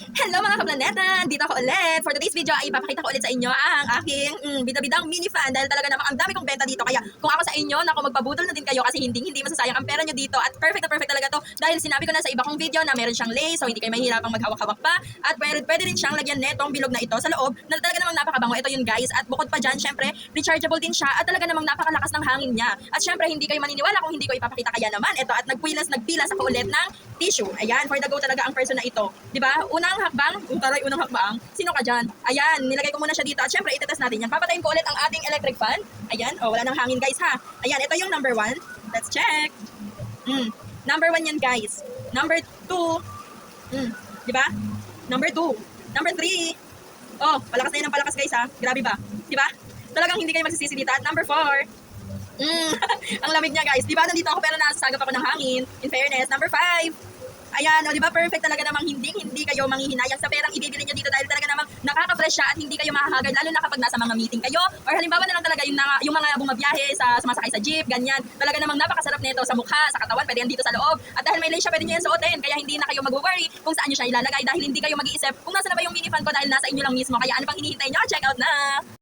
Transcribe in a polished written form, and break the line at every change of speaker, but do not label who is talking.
Hello mga kablaneta! Dito ako ulit. For today's video ay ipapakita ko ulit sa inyo ang aking bida-bidang mini fan dahil talaga namang ang dami kong benta dito. Kaya kung ako sa inyo, naku magbabudol na din kayo kasi hindi masasayang ang pera nyo dito at perfect na perfect talaga to dahil sinabi ko na sa iba kong video na meron siyang lace so hindi kayo mahihirapang maghawak-hawak pa at pwede rin siyang lagyan netong bilog na ito sa loob na talaga namang napakabango. Ito yun guys at bukod pa dyan, syempre rechargeable din siya at talaga namang napakalakas ng hangin niya. At syempre hindi kayo maniniwala kung hindi ko ipapakita kaya naman ito at nagpila sa ulit ng tissue. Ayan, for the go talaga ang person na ito. 'Di ba? Unang hakbang, unang hakbang. Sino ka diyan? Ayan, nilagay ko muna siya dito at syempre itetest natin yan. Papatayin ko ulit ang ating electric fan. Ayan, oh wala nang hangin guys ha. Ayan, ito yung number 1. Let's check. Number 1 yan guys. Number 2. 'Di ba? Number 2. Number 3. Oh, palakas na yan ng palakas guys ha. Grabe ba? 'Di ba? Talagang hindi kayo magsisisi dito. At number 4. Ang lamig niya guys. 'Di ba? Nandito ako pero nasasagap ako ng hangin. In fairness, number 5. Ayan, o, di ba perfect talaga namang hindi kayo manghihinayang sa perang ibibili niyo dito dahil talaga namang nakaka-fresh siya at hindi kayo mahahagard lalo na kapag nasa mga meeting kayo or halimbawa na lang talaga yung mga bumabiyahe sumasakay sa jeep, ganyan. Talaga namang napakasarap nito sa mukha, sa katawan, pwede yan dito sa loob. At dahil may lace siya, pwede niyo yan suotin kaya hindi na kayo mag-worry kung saan niyo siya ilalagay dahil hindi kayo mag-iisip kung nasa na ba yung mini fan ko dahil nasa inyo lang mismo. Kaya ano pang hinihintay niyo? Check out na!